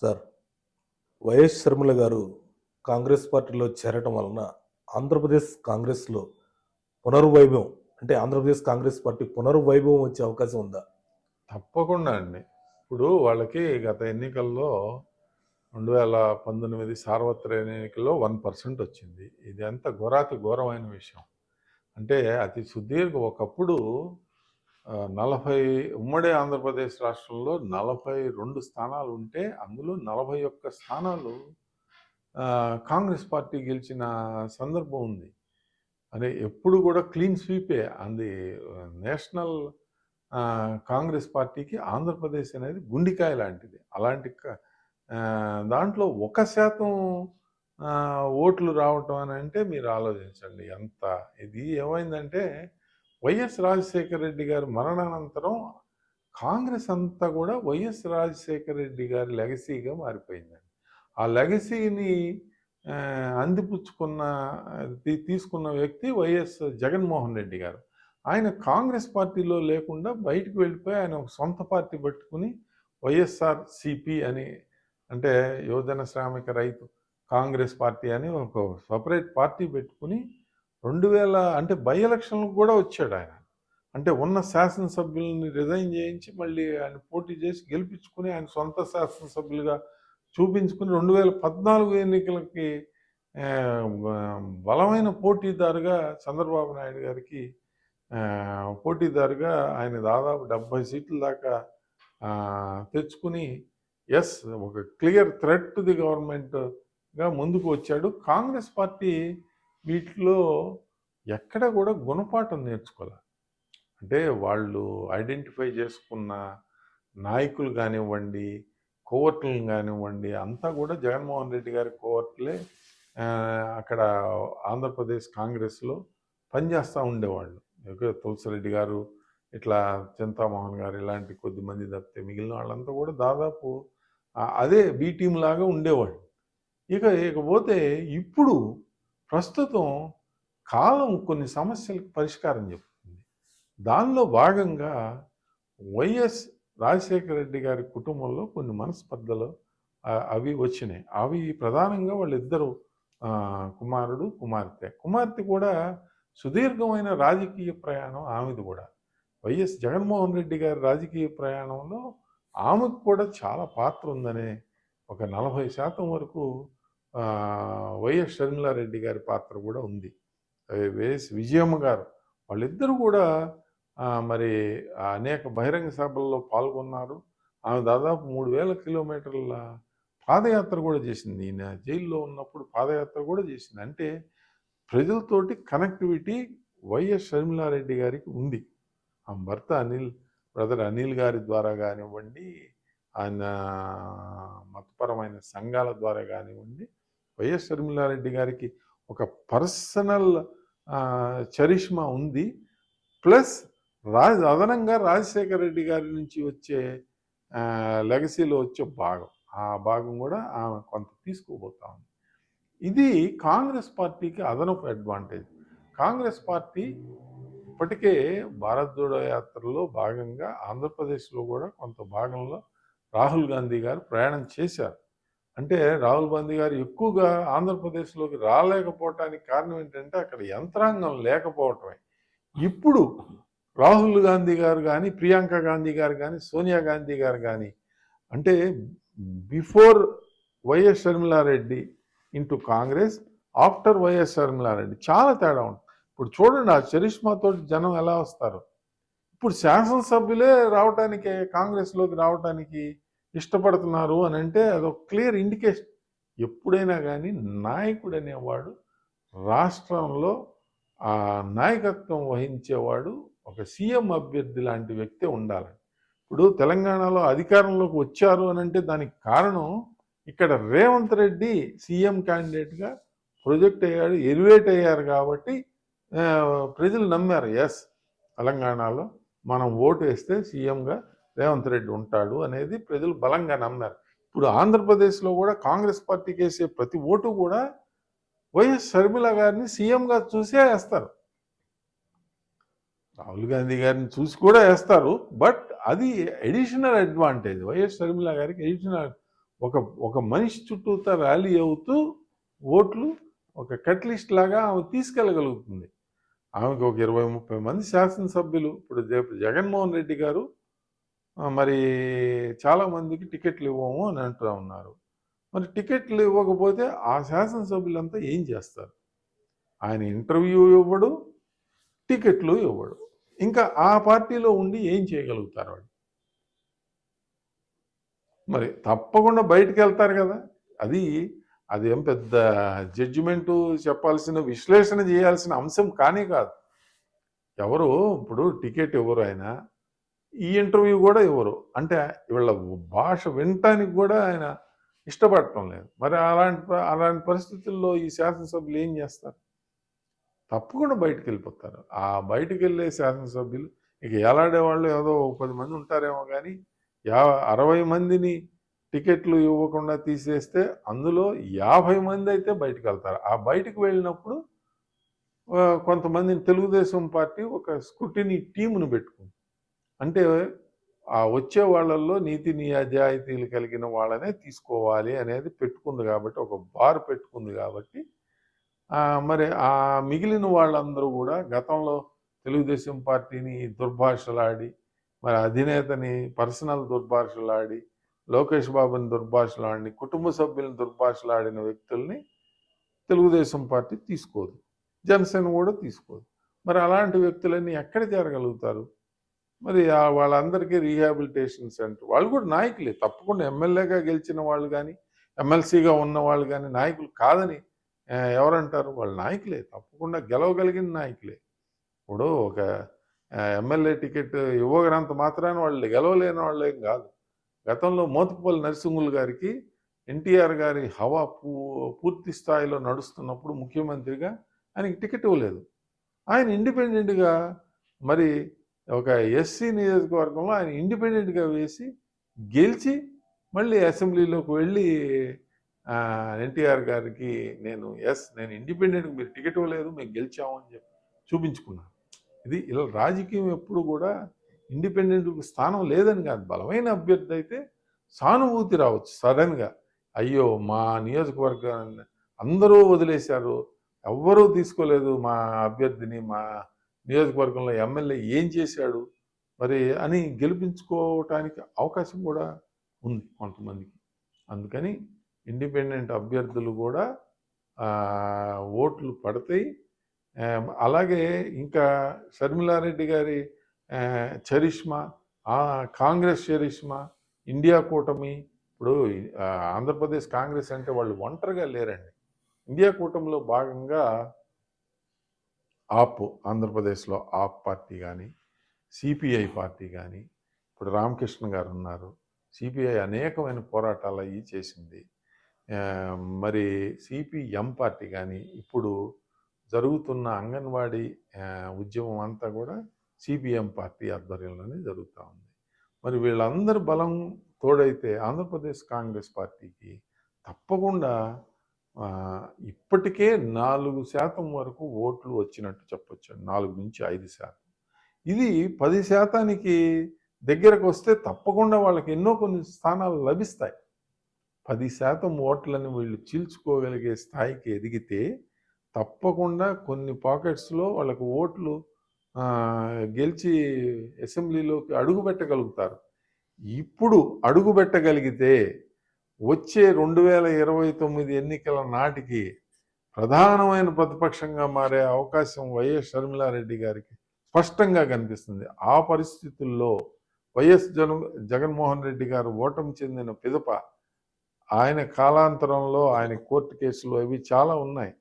Sir, YS Sharmila గారు కాంగ్రెస్ పార్టీలో చేరటం వలన ఆంధ్రప్రదేశ్ కాంగ్రెస్‌లో పునర్వైభవం అంటే ఆంధ్రప్రదేశ్ కాంగ్రెస్ పార్టీ పునర్వైభవం వచ్చే అవకాశం ఉందా? తప్పకుండా అండి. ఇప్పుడు వాళ్ళకి గత ఎన్నికల్లో 2019 సార్వత్రిక ఎన్నికల్లో 1% వచ్చింది. ఇది ఎంత ఘోరాతి ఘోరమైన విషయం. అంటే అతి సుదీర్ఘ ఒకప్పుడు 40 ఉమ్మడి ఆంధ్రప్రదేశ్ రాష్ట్రంలో 42 స్థానాలు ఉంటే అందులో 41 స్థానాలు కాంగ్రెస్ పార్టీ గెలిచిన సందర్భం ఉంది. అంటే ఎప్పుడు కూడా క్లీన్ స్వీపే అంది. నేషనల్ కాంగ్రెస్ పార్టీకి ఆంధ్రప్రదేశ్ అనేది గుండికాయ లాంటిది. అలాంటి దాంట్లో 1% ఓట్లు రావటం అని అంటే మీరు ఆలోచించండి ఎంత. ఇది ఏమైందంటే వైఎస్ రాజశేఖర రెడ్డి గారి మరణానంతరం కాంగ్రెస్ అంతా కూడా వైఎస్ రాజశేఖర రెడ్డి గారి లెగసీగా మారిపోయిందండి. ఆ లెగసీని అందిపుచ్చుకున్న తీసుకున్న వ్యక్తి వైఎస్ జగన్మోహన్ రెడ్డి గారు. ఆయన కాంగ్రెస్ పార్టీలో లేకుండా బయటకు వెళ్ళిపోయి ఆయన ఒక సొంత పార్టీ పెట్టుకుని వైఎస్ఆర్ సిపి అని, అంటే యువజన శ్రామిక రైతు కాంగ్రెస్ పార్టీ అని ఒక సపరేట్ పార్టీ పెట్టుకుని 2000 అంటే బై ఎలక్షన్లకు కూడా వచ్చాడు ఆయన. అంటే ఉన్న శాసనసభ్యులని రిజైన్ చేయించి మళ్ళీ ఆయన పోటీ చేసి గెలిపించుకుని ఆయన సొంత శాసనసభ్యులుగా చూపించుకుని 2014 ఎన్నికలకి బలమైన పోటీదారుగా చంద్రబాబు నాయుడు గారికి పోటీదారుగా ఆయన దాదాపు 70 సీట్ల దాకా తెచ్చుకుని ఒక క్లియర్ థ్రెట్ టు ది గవర్నమెంట్గా ముందుకు వచ్చాడు. కాంగ్రెస్ పార్టీ వీటిలో ఎక్కడ కూడా గుణపాఠం నేర్చుకోవాలి. అంటే వాళ్ళు ఐడెంటిఫై చేసుకున్న నాయకులు కానివ్వండి, కోవర్టులను కానివ్వండి, అంతా కూడా జగన్మోహన్ రెడ్డి గారి కోవర్టులే అక్కడ ఆంధ్రప్రదేశ్ కాంగ్రెస్లో పనిచేస్తూ ఉండేవాళ్ళు. తులసిరెడ్డి గారు, ఇట్లా చింతామోహన్ గారు, ఇలాంటి కొద్దిమంది తప్పితే మిగిలిన వాళ్ళంతా కూడా దాదాపు అదే బి టీం లాగా ఉండేవాళ్ళు. ఇకపోతే ఇప్పుడు ప్రస్తుతం కాలం కొన్ని సమస్యలకు పరిష్కారం చెప్తుంది. దానిలో భాగంగా వైఎస్ రాజశేఖర రెడ్డి గారి కుటుంబంలో కొన్ని మనస్పర్ధలు అవి వచ్చినాయి. అవి ప్రధానంగా వాళ్ళిద్దరు కుమారుడు కుమార్తె కూడా సుదీర్ఘమైన రాజకీయ ప్రయాణం ఆమెది కూడా. వైఎస్ జగన్మోహన్ రెడ్డి గారి రాజకీయ ప్రయాణంలో ఆమెకు కూడా చాలా పాత్ర ఉందనే ఒక 40% వరకు వైఎస్ షర్మిలారెడ్డి గారి పాత్ర కూడా ఉంది. వైఎస్ విజయమ్మ గారు వాళ్ళిద్దరూ కూడా మరి అనేక బహిరంగ సభల్లో పాల్గొన్నారు. ఆమె దాదాపు 3000 కిలోమీటర్ల పాదయాత్ర కూడా చేసింది. ఈయన జైల్లో ఉన్నప్పుడు పాదయాత్ర కూడా చేసింది. అంటే ప్రజలతోటి కనెక్టివిటీ వైఎస్ షర్మిలారెడ్డి గారికి ఉంది. ఆమె భర్త బ్రదర్ అనిల్ గారి ద్వారా కానివ్వండి, ఆయన మతపరమైన సంఘాల ద్వారా కానివ్వండి, వైఎస్ షర్మిలారెడ్డి గారికి ఒక పర్సనల్ చరిష్మా ఉంది. ప్లస్ అదనంగా రాజశేఖర రెడ్డి గారి నుంచి వచ్చే లెగసీలో వచ్చే భాగం, ఆ భాగం కూడా ఆమె కొంత తీసుకోబోతా ఉంది. ఇది కాంగ్రెస్ పార్టీకి అదనపు అడ్వాంటేజ్. కాంగ్రెస్ పార్టీ ఇప్పటికే భారత్ జోడో యాత్రలో భాగంగా ఆంధ్రప్రదేశ్లో కూడా కొంత భాగంలో రాహుల్ గాంధీ గారు ప్రయాణం చేశారు. అంటే రాహుల్ గాంధీ గారు ఎక్కువగా ఆంధ్రప్రదేశ్లోకి రాలేకపోవటానికి కారణం ఏంటంటే అక్కడ యంత్రాంగం లేకపోవటమే. ఇప్పుడు రాహుల్ గాంధీ గారు కానీ, ప్రియాంక గాంధీ గారు కానీ, సోనియా గాంధీ గారు కానీ, అంటే before YS Sharmila Reddy into Congress, after YS Sharmila Reddy చాలా తేడా ఉంటుంది. ఇప్పుడు చూడండి ఆ చరిష్మాతో జనం ఎలా వస్తారు. ఇప్పుడు శాసనసభ్యులే రావటానికి కాంగ్రెస్లోకి రావటానికి ఇష్టపడుతున్నారు అని అంటే అదొక క్లియర్ ఇండికేషన్. ఎప్పుడైనా కానీ నాయకుడు అనేవాడు రాష్ట్రంలో ఆ నాయకత్వం వహించేవాడు ఒక సీఎం అభ్యర్థి లాంటి వ్యక్తే ఉండాలి. ఇప్పుడు తెలంగాణలో అధికారంలోకి వచ్చారు అని అంటే దానికి కారణం ఇక్కడ రేవంత్ రెడ్డి సీఎం క్యాండిడేట్గా ప్రొజెక్ట్ అయ్యాడు, ఎలివేట్ అయ్యారు కాబట్టి ప్రజలు నమ్మారు. తెలంగాణలో మనం ఓటు వేస్తే సీఎంగా రేవంత్ రెడ్డి ఉంటాడు అనేది ప్రజలు బలంగా నమ్మారు. ఇప్పుడు ఆంధ్రప్రదేశ్లో కూడా కాంగ్రెస్ పార్టీకి వేసే ప్రతి ఓటు కూడా వైఎస్ షర్మిల గారిని సీఎంగా చూసే వేస్తారు. రాహుల్ గాంధీ గారిని చూసి కూడా వేస్తారు. బట్ అది ఎడిషనల్ అడ్వాంటేజ్ వైఎస్ షర్మిల గారికి. ఎడిషనల్ ఒక ఒక మనిషి చుట్టూతా ర్యాలీ అవుతూ ఓట్లు ఒక కట్ లిస్ట్ లాగా ఆమె తీసుకెళ్ళగలుగుతుంది. ఆమెకు ఒక 20-30 మంది శాసనసభ్యులు ఇప్పుడు జగన్మోహన్ రెడ్డి గారు మరి చాలామందికి టికెట్లు ఇవ్వము అని అంటూ ఉన్నారు. మరి టికెట్లు ఇవ్వకపోతే ఆ శాసనసభ్యులంతా ఏం చేస్తారు? ఆయన ఇంటర్వ్యూ ఇవ్వడు, టికెట్లు ఇవ్వడు. ఇంకా ఆ పార్టీలో ఉండి ఏం చేయగలుగుతారు వాళ్ళు? మరి తప్పకుండా బయటికి వెళ్తారు కదా. అదేం పెద్ద జడ్జిమెంటు చెప్పాల్సిన విశ్లేషణ చేయాల్సిన అంశం కానే కాదు. ఎవరు ఇప్పుడు టికెట్ ఇవ్వరు, ఆయన ఈ ఇంటర్వ్యూ కూడా ఇవ్వరు అంటే వీళ్ళ భాష వినటానికి కూడా ఆయన ఇష్టపడటం లేదు. మరి అలాంటి పరిస్థితుల్లో ఈ శాసనసభ్యులు ఏం చేస్తారు? తప్పకుండా బయటికి వెళ్ళిపోతారు. ఆ బయటికి వెళ్ళే శాసనసభ్యులు ఇక ఎలాడే వాళ్ళు ఏదో 10 మంది ఉంటారేమో కానీ 60 మందిని టికెట్లు ఇవ్వకుండా తీసేస్తే అందులో 50 మంది అయితే బయటకు వెళ్తారు. ఆ బయటకు వెళ్ళినప్పుడు కొంతమందిని తెలుగుదేశం పార్టీ ఒక స్క్రూటినీ టీమును పెట్టుకుంది. అంటే ఆ వచ్చే వాళ్ళల్లో నీతి నిజాయితీలు కలిగిన వాళ్ళనే తీసుకోవాలి అనేది పెట్టుకుంది కాబట్టి, ఒక బార్ పెట్టుకుంది కాబట్టి మరి ఆ మిగిలిన వాళ్ళందరూ కూడా గతంలో తెలుగుదేశం పార్టీని దుర్భాషలాడి, మరి అధినేతని పర్సనల్ దుర్భాషలాడి, లోకేష్ బాబుని దుర్భాషలాడి, కుటుంబ సభ్యులను దుర్భాషలాడిన వ్యక్తుల్ని తెలుగుదేశం పార్టీ తీసుకోదు, జనసేన కూడా తీసుకోదు. మరి అలాంటి వ్యక్తులన్నీ ఎక్కడ చేరగలుగుతారు? మరి వాళ్ళందరికీ రీహాబిలిటేషన్ సెంటర్, వాళ్ళు కూడా నాయకులే, తప్పకుండా ఎమ్మెల్యేగా గెలిచిన వాళ్ళు కానీ ఎమ్మెల్సీగా ఉన్న వాళ్ళు కానీ నాయకులు కాదని ఎవరంటారు? వాళ్ళ నాయకులే, తప్పకుండా గెలవగలిగిన నాయకులే. ఇప్పుడు ఒక ఎమ్మెల్యే టికెట్ ఇవ్వగనంత మాత్రాన వాళ్ళు గెలవలేని వాళ్ళేం కాదు. గతంలో మోతుకుపల్లి నరసింహులు గారికి ఎన్టీఆర్ గారి హవా పూర్తి స్థాయిలో నడుస్తున్నప్పుడు ముఖ్యమంత్రిగా ఆయనకి టికెట్ ఇవ్వలేదు. ఆయన ఇండిపెండెంట్గా మరి ఒక ఎస్సీ నియోజకవర్గంలో ఆయన ఇండిపెండెంట్గా వేసి గెలిచి మళ్ళీ అసెంబ్లీలోకి వెళ్ళి ఎన్టీఆర్ గారికి నేను ఇండిపెండెంట్గా మీరు టికెట్ ఇవ్వలేదు, మేము గెలిచాము అని చెప్పి చూపించుకున్నాను. ఇలా రాజకీయం ఎప్పుడు కూడా ఇండిపెండెంట్కి స్థానం లేదని కాదు. బలమైన అభ్యర్థి అయితే సానుభూతి రావచ్చు సడన్గా. అయ్యో మా నియోజకవర్గాన్ని అందరూ వదిలేశారు, ఎవ్వరూ తీసుకోలేదు మా అభ్యర్థిని, మా నియోజకవర్గంలో ఎమ్మెల్యే ఏం చేశాడు మరి అని గెలిపించుకోవటానికి అవకాశం కూడా ఉంది కొంతమందికి. అందుకని ఇండిపెండెంట్ అభ్యర్థులు కూడా ఓట్లు పడతాయి. అలాగే ఇంకా షర్మిలారెడ్డి గారి చరిష్మా, కాంగ్రెస్ చరిష్మా, ఇండియా కూటమి. ఇప్పుడు ఆంధ్రప్రదేశ్ కాంగ్రెస్ అంటే వాళ్ళు ఒంటరిగా లేరండి. ఇండియా కూటమిలో భాగంగా ఆంధ్రప్రదేశ్లో ఆప్ పార్టీ కానీ, సిపిఐ పార్టీ కానీ, ఇప్పుడు రామకృష్ణ గారు ఉన్నారు. సిపిఐ అనేకమైన పోరాటాలు అవి చేసింది. మరి సిపిఎం పార్టీ కానీ, ఇప్పుడు జరుగుతున్న అంగన్వాడీ ఉద్యమం అంతా కూడా సిపిఎం పార్టీ ఆధ్వర్యంలోనే జరుగుతూ ఉంది. మరి వీళ్ళందరి బలం తోడైతే ఆంధ్రప్రదేశ్ కాంగ్రెస్ పార్టీకి తప్పకుండా ఇప్పటికే 4% వరకు ఓట్లు వచ్చినట్టు చెప్పొచ్చు. 4-5%. ఇది 10%కి దగ్గరకు వస్తే తప్పకుండా వాళ్ళకి ఎన్నో కొన్ని స్థానాలు లభిస్తాయి. 10% ఓట్లను వీళ్ళు చీల్చుకోగలిగే స్థాయికి ఎదిగితే తప్పకుండా కొన్ని పాకెట్స్లో వాళ్ళకు ఓట్లు గెలిచి అసెంబ్లీలోకి అడుగు పెట్టగలుగుతారు. ఇప్పుడు అడుగు పెట్టగలిగితే వచ్చే 2029 ఎన్నికల నాటికి ప్రధానమైన ప్రతిపక్షంగా మారే అవకాశం వైఎస్ షర్మిలారెడ్డి గారికి స్పష్టంగా కనిపిస్తుంది. ఆ పరిస్థితుల్లో వైఎస్ జగన్మోహన్ రెడ్డి గారు ఓటమి చెందిన పిదప ఆయన కాలాంతరంలో ఆయన కోర్టు కేసులు అవి చాలా ఉన్నాయి.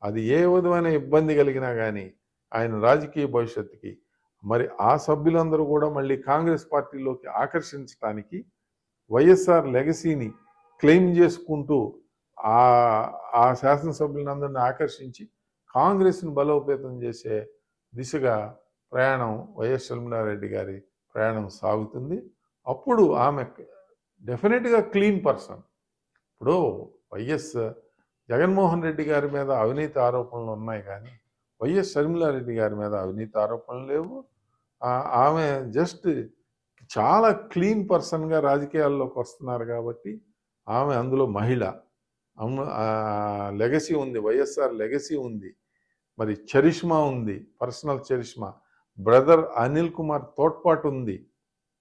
అది ఏ విధమైన ఇబ్బంది కలిగినా కానీ ఆయన రాజకీయ భవిష్యత్తుకి మరి ఆ సభ్యులందరూ కూడా మళ్ళీ కాంగ్రెస్ పార్టీలోకి ఆకర్షించడానికి వైఎస్ఆర్ లెగసీని క్లెయిమ్ చేసుకుంటూ ఆ శాసనసభ్యులందరినీ ఆకర్షించి కాంగ్రెస్ని బలోపేతం చేసే దిశగా ప్రయాణం వైఎస్ షర్మిలారెడ్డి గారి ప్రయాణం సాగుతుంది. అప్పుడు ఆమె డెఫినెట్గా క్లీన్ పర్సన్. ఇప్పుడు వైఎస్ జగన్మోహన్ రెడ్డి గారి మీద అవినీతి ఆరోపణలు ఉన్నాయి కానీ వైఎస్ షర్మిలారెడ్డి గారి మీద అవినీతి ఆరోపణలు లేవు. ఆమె జస్ట్ చాలా క్లీన్ పర్సన్గా రాజకీయాల్లోకి వస్తున్నారు కాబట్టి ఆమె అందులో మహిళ. లెగసీ ఉంది, వైఎస్ఆర్ లెగసీ ఉంది. మరి చరిష్మా ఉంది, personal charisma. Brother Anil Kumar తోడ్పాటు ఉంది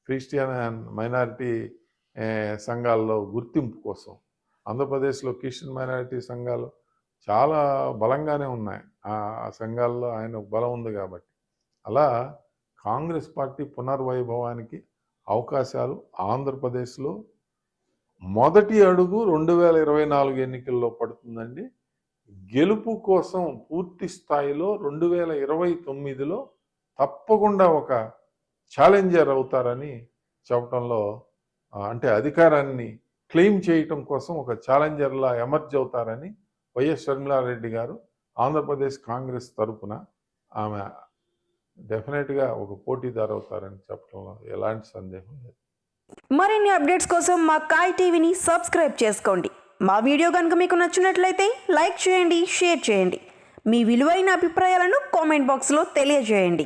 క్రిస్టియన్ అండ్ మైనారిటీ సంఘాల్లో గుర్తింపు కోసం. ఆంధ్రప్రదేశ్లో క్రిస్టియన్ మైనారిటీ సంఘాలు చాలా బలంగానే ఉన్నాయి. ఆ సంఘాల్లో ఆయన బలం ఉంది కాబట్టి. అలా కాంగ్రెస్ పార్టీ పునర్వైభవానికి అవకాశాలు ఆంధ్రప్రదేశ్లో మొదటి అడుగు 2024 ఎన్నికల్లో పడుతుందండి. గెలుపు కోసం పూర్తి స్థాయిలో 2029లో తప్పకుండా ఒక ఛాలెంజర్ అవుతారని చెప్పడంలో, అంటే అధికారాన్ని క్లెయిమ్ చేయటం కోసం ఒక ఛాలెంజర్లా ఎమర్జ్ అవుతారని వైఎస్ షర్మిలారెడ్డి గారు ఆంధ్రప్రదేశ్ కాంగ్రెస్ తరపున ఆమె డెఫినెట్గా ఒక పోటీదారు అవుతారని చెప్పడంలో ఎలాంటి సందేహం లేదు. మరిన్ని అప్డేట్స్ కోసం మా కాయ్ టీవీని సబ్స్క్రైబ్ చేసుకోండి. మా వీడియో కనుక మీకు నచ్చినట్లయితే లైక్ చేయండి, షేర్ చేయండి. మీ విలువైన అభిప్రాయాలను కామెంట్ బాక్స్లో తెలియజేయండి.